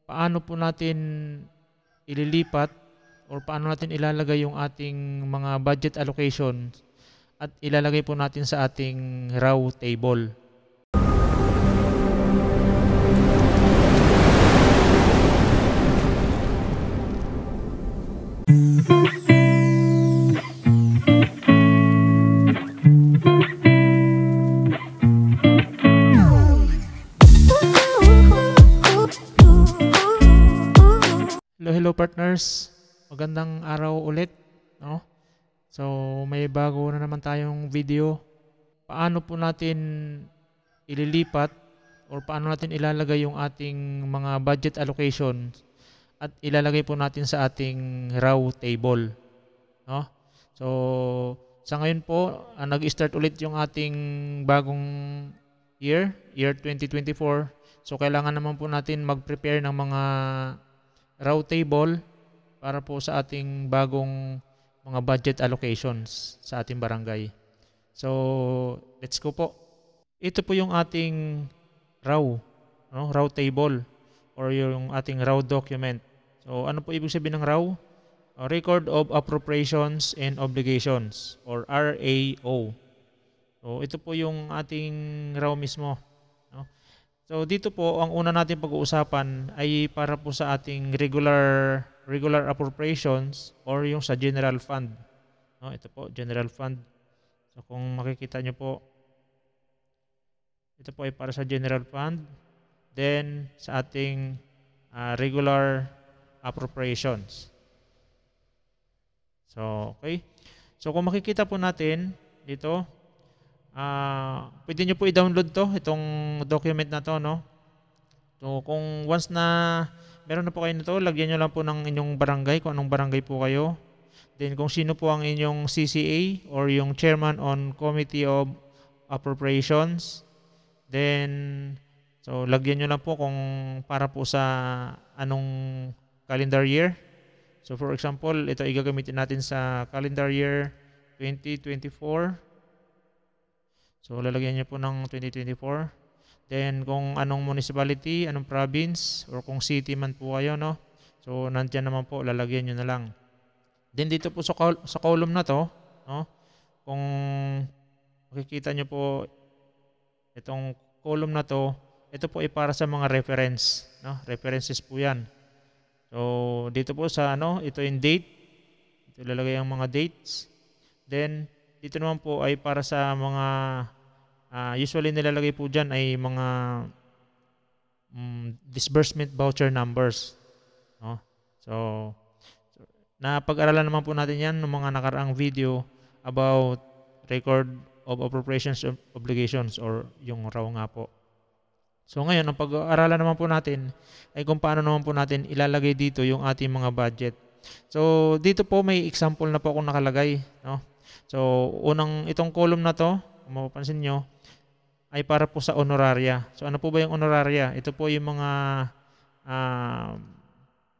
paano po natin ililipat or paano natin ilalagay yung ating mga budget allocation at ilalagay po natin sa ating raw table. Hello partners, magandang araw ulit, no? So may bago na naman tayong video. Paano po natin ililipat or paano natin ilalagay yung ating mga budget allocation at ilalagay po natin sa ating raw table, no? So sa ngayon po, nag-start ulit yung ating bagong year 2024. So kailangan naman po natin mag-prepare ng mga raw table para po sa ating bagong mga budget allocations sa ating barangay. So, let's go po. Ito po yung ating raw, no? Raw table or yung ating raw document. So, ano po ibig sabihin ng raw? Record of Appropriations and Obligations or RAO. So, ito po yung ating raw mismo, no? So dito po ang una natin pag-uusapan ay para po sa ating regular appropriations or yung sa general fund. No, ito po, general fund. So kung makikita nyo po, ito po ay para sa general fund. Then sa ating regular appropriations. So okay. So kung makikita po natin dito, pwede nyo po i-download to, itong document na to, no? So kung once na meron na po kayo nito, lagyan nyo lang po ng inyong barangay, kung anong barangay po kayo. Then kung sino po ang inyong CCA or yung Chairman on Committee of Appropriations. Then, so lagyan nyo lang po kung para po sa anong calendar year. So for example, ito igagamitin natin sa calendar year 2024. So lalagyan niyo po ng 2024. Then kung anong municipality, anong province, or kung city man po kayo, no? So nandiyan naman po, lalagyan niyo na lang. Then dito po sa column na to, no? Kung makikita niyo po itong column na to, ito po ay para sa mga reference, no? References po 'yan. So dito po sa ito yung date. Ito lalagay ang mga dates. Then dito naman po ay para sa mga usually nilalagay po dyan ay mga disbursement voucher numbers, no? So napag-aralan naman po natin yan ng mga nakaraang video about record of appropriations obligations or yung raw nga po. So ngayon, ang pag-aaralan naman po natin ay kung paano naman po natin ilalagay dito yung ating mga budget. So dito po may example na po akong nakalagay, no? So itong column na to, kung mapapansin nyo, ay para po sa honoraria. So ano po ba yung honoraria? Ito po yung mga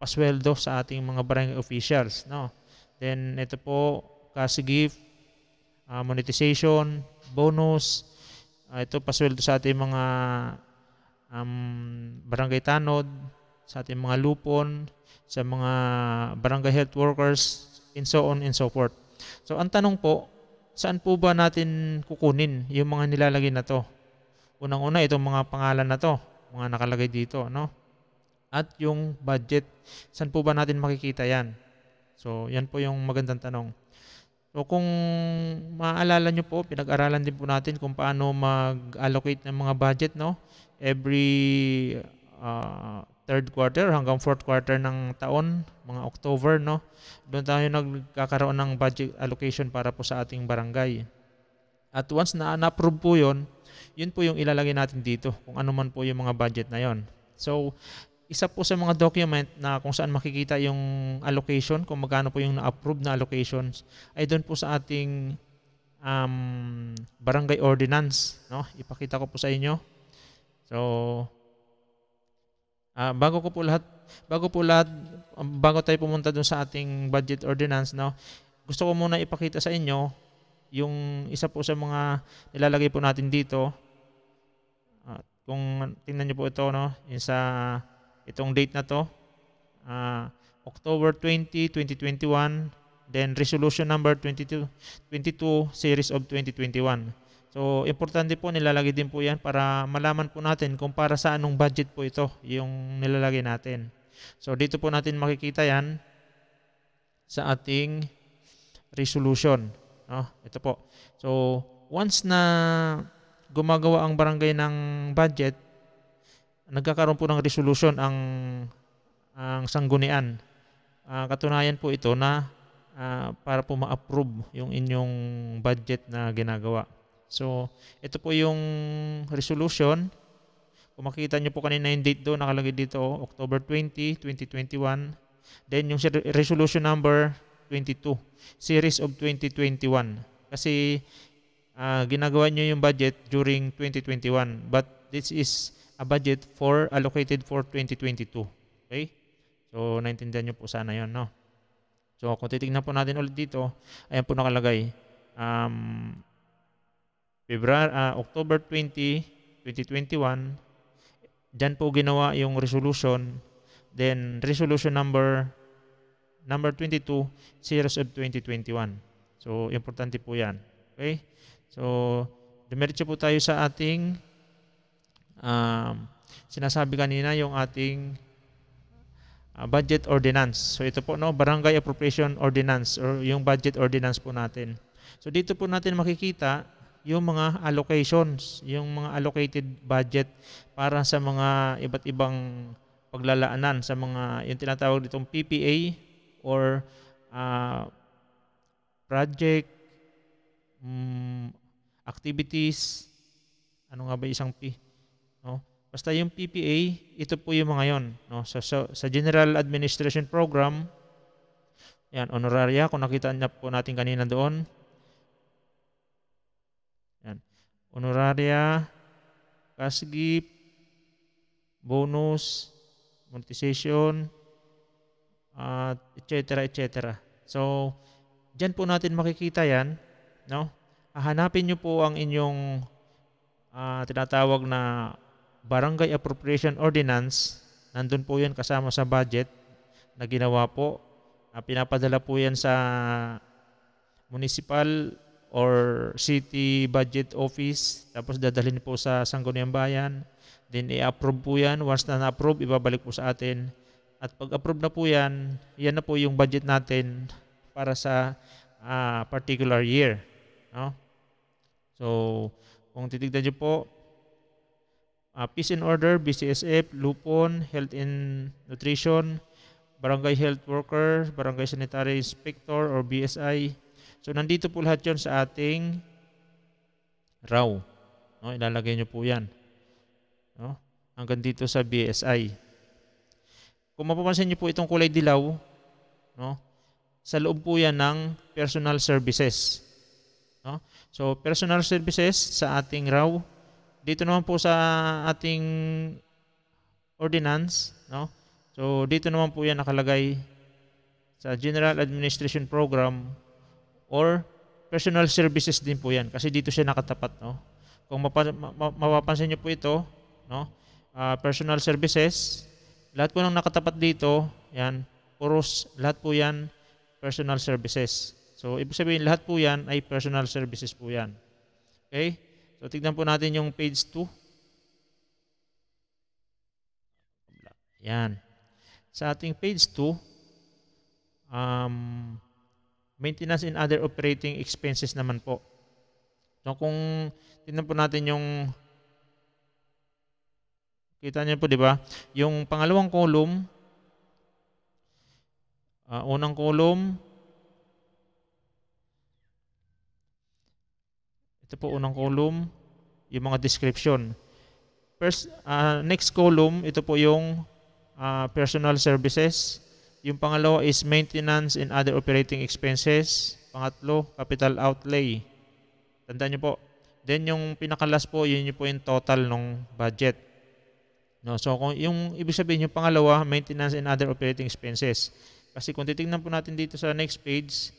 pasweldo sa ating mga barangay officials, no? Then ito po cash gift, monetization, bonus, ito pasweldo sa ating mga barangay tanod, sa ating mga lupon, sa mga barangay health workers, and so on and so forth. So ang tanong po, saan po ba natin kukunin yung mga nilalagay na to? Unang-una, itong mga pangalan na to, mga nakalagay dito, no? At yung budget, saan po ba natin makikita yan? So yan po yung magandang tanong. So kung maaalala nyo po, pinag-aralan din po natin kung paano mag-allocate ng mga budget, no? Every third quarter hanggang fourth quarter ng taon, mga October, no? Doon tayo nagkakaroon ng budget allocation para po sa ating barangay. At once na na-approve po yun po yung ilalagay natin dito, kung ano man po yung mga budget na yon. So, isa po sa mga document na kung saan makikita yung allocation, kung magkano po yung na-approve na allocations, ay doon po sa ating barangay ordinance, no? Ipakita ko po sa inyo. So, bago tayo pumunta doon sa ating budget ordinance, no? Gusto ko muna ipakita sa inyo yung isa po sa mga nilalagay po natin dito. Kung tingnan niyo po ito, no, yung sa itong date na to, October 20, 2021, then resolution number 22 series of 2021. So importante po, nilalagay din po yan para malaman po natin kung para sa anong budget po ito yung nilalagay natin. So dito po natin makikita yan sa ating resolution. Ito po. So once na gumagawa ang barangay ng budget, nagkakaroon po ng resolution ang sanggunian. Katunayan po ito na para po ma-approve yung inyong budget na ginagawa. So, ito po yung resolution. Kung makikita nyo po kanina yung date doon, nakalagay dito, October 20, 2021. Then yung resolution number 22, series of 2021. Kasi ginagawa nyo yung budget during 2021. But this is a budget allocated for 2022. Okay? So, naintindihan nyo po sana yun, no? So, kung titignan po natin ulit dito, ayan po nakalagay. October 20, 2021, dyan po ginawa yung resolution. Then, resolution number 22, series of 2021. So, importante po yan. Okay? So, dumiretso po tayo sa ating sinasabi kanina, yung ating budget ordinance. So ito po, no, Barangay Appropriation Ordinance or yung budget ordinance po natin. So dito po natin makikita yung mga allocations, yung mga allocated budget para sa mga iba't ibang paglalaanan sa mga yung tinatawag ditong PPA or project activities. Ano nga ba isang P? No? Basta yung PPA, ito po yung mga yon, no? Sa General Administration Program, yan, honoraria, kung nakita niya po natin kanina doon. Yan, honoraria, cash gift, bonus, monetization, etc. etc. So, dyan po natin makikita yan, no? Hanapin nyo po ang inyong tinatawag na Barangay Appropriation Ordinance. Nandun po yan kasama sa budget na ginawa po. Pinapadala po yan sa municipal or city budget office. Tapos dadalhin po sa Sangguniang Bayan. Then i-approve po yan. Once na na-approve, ibabalik po sa atin. At pag-approve na po yan, yan na po yung budget natin para sa particular year. No? So, kung titignan nyo po, Peace and Order, BCSF, Lupon, Health and Nutrition, Barangay Health Worker, Barangay Sanitary Inspector or BSI. So nandito po lahat yon sa ating RAW. No, ilalagay nyo po yan. No? Hanggang dito sa BSI. Kung mapapansin nyo po itong kulay dilaw, no? Sa loob po yan ng personal services. No? So personal services sa ating RAW. Dito naman po sa ating ordinance, no? So dito naman po yan nakalagay sa General Administration Program or Personal Services din po yan kasi dito siya nakatapat, no? Kung mapapansin niyo po ito, no? Personal Services, lahat po ng nakatapat dito, yan, lahat po yan Personal Services. So ibig sabihin lahat po yan ay Personal Services po yan. Okay? So, tignan po natin yung page 2. Yan. Sa ating page 2, maintenance and other operating expenses naman po. So, kung tignan po natin yung, kita niyo po, di ba? Yung pangalawang column, unang column, ito po unang column, yung mga description. First, next column, ito po yung personal services. Yung pangalawa is maintenance and other operating expenses. Pangatlo, capital outlay. Tandaan nyo po. Then yung pinakalas po, yun po yung total ng budget. No, so kung yung ibig sabihin yung pangalawa, maintenance and other operating expenses. Kasi kung titingnan po natin dito sa next page,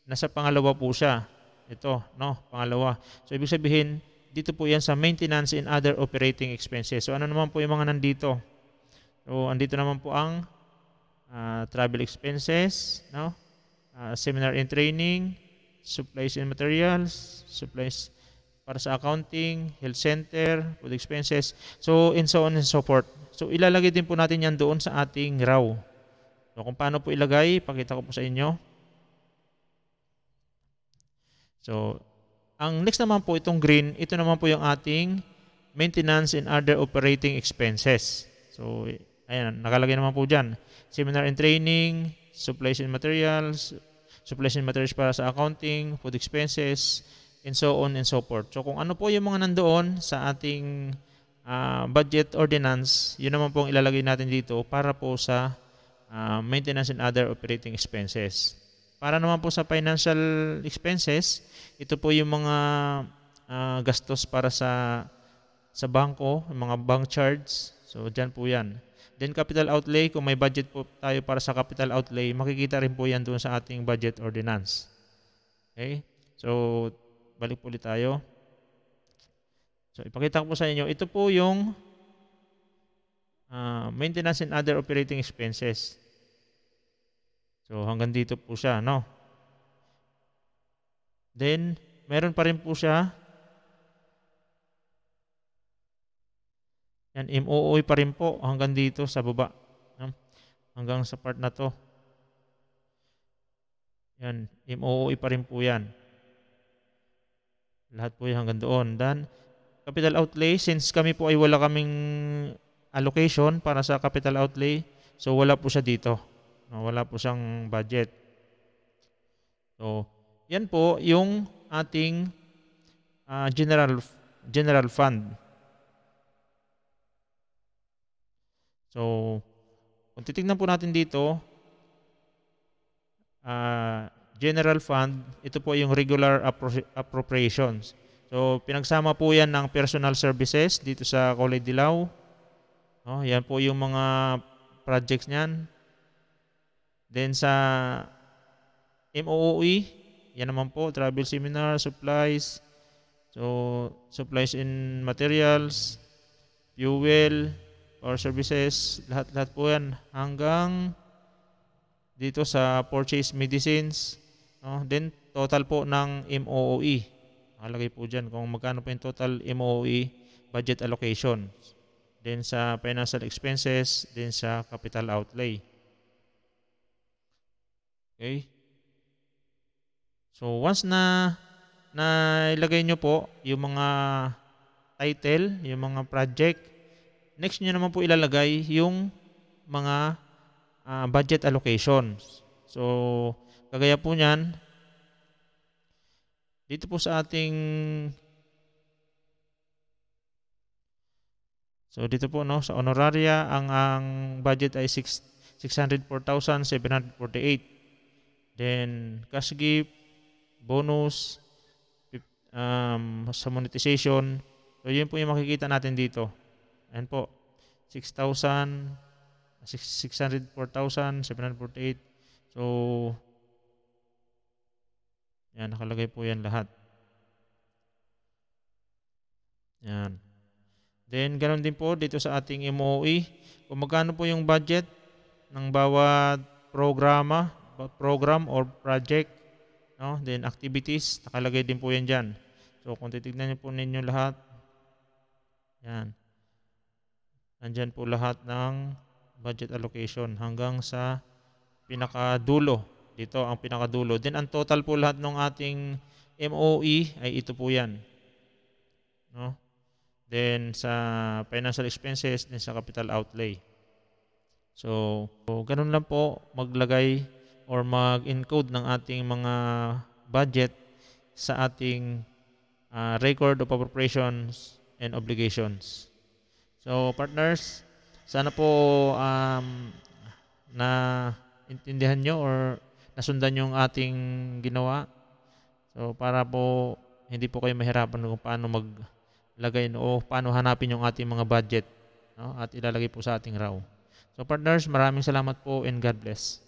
nasa pangalawa po siya. Ito, no, pangalawa. So, ibig sabihin, dito po yan sa maintenance and other operating expenses. So, ano naman po yung mga nandito? So andito naman po ang travel expenses, no? Seminar and training, supplies and materials, supplies para sa accounting, health center, food expenses, so and so on and so forth. So ilalagay din po natin yan doon sa ating raw. So kung paano po ilagay, pakita ko po sa inyo. So ang next naman po itong green, ito naman po yung ating maintenance and other operating expenses. So ayan, nakalagay naman po dyan. Seminar and training, supplies and materials para sa accounting, food expenses, and so on and so forth. So kung ano po yung mga nandoon sa ating budget ordinance, yun naman po ang ilalagay natin dito para po sa maintenance and other operating expenses. Para naman po sa financial expenses, ito po yung mga gastos para sa bangko, yung mga bank charges. So dyan po yan. Then capital outlay, kung may budget po tayo para sa capital outlay, makikita rin po yan doon sa ating budget ordinance. Okay? So balik po ulit tayo. So ipakita ko po sa inyo, ito po yung maintenance and other operating expenses. So hanggang dito po siya, no? Then meron pa rin po siya. Yan, MOOE pa rin po hanggang dito sa baba. No? Hanggang sa part na to. Yan, MOOE pa rin po yan. Lahat po yan hanggang doon. Dan, capital outlay, since kami po ay wala kaming allocation para sa capital outlay, so wala po siya dito. No, wala po siyang budget. So, yan po yung ating general fund. So, kung titignan po natin dito, general fund, ito po yung regular appropriations. So, pinagsama po yan ng personal services dito sa Kulay Dilaw. No, yan po yung mga projects niyan. Then sa MOOE, yan naman po, travel seminar, supplies. So, supplies and materials, fuel, or services, lahat-lahat po yan hanggang dito sa purchase medicines. No? Then total po ng MOOE. Nakalagay po dyan kung magkano po yung total MOOE budget allocation. Then sa financial expenses, then sa capital outlay. Okay? So once na ilagay nyo po yung mga title, yung mga project, next nyo naman po ilalagay yung mga budget allocations. So, kagaya po niyan, dito po sa ating, so dito po no, sa honoraria, ang budget ay 604,748. Then, cash gift, bonus, sa monetization. So, yun po yung makikita natin dito. Ayan po, 604,748. So, yan, nakalagay po yan lahat. Yan. Then, ganoon din po dito sa ating MOE. Kung magkano po yung budget ng bawat program or project, no? Then, activities, nakalagay din po yan dyan. So, kung titignan niyo po ninyo lahat, yan. Nandyan po lahat ng budget allocation hanggang sa pinakadulo. Dito ang pinakadulo. Then ang total po lahat ng ating MOE ay ito po yan. No? Then sa financial expenses, then sa capital outlay. So ganun lang po maglagay or mag-encode ng ating mga budget sa ating record of appropriations and obligations. So partners, sana po na intindihan nyo or nasundan yung ating ginawa. So para po hindi po kayo mahirapan kung paano maglagay o paano hanapin yung ating mga budget, no? At ilalagay po sa ating RAW. So partners, maraming salamat po and God bless.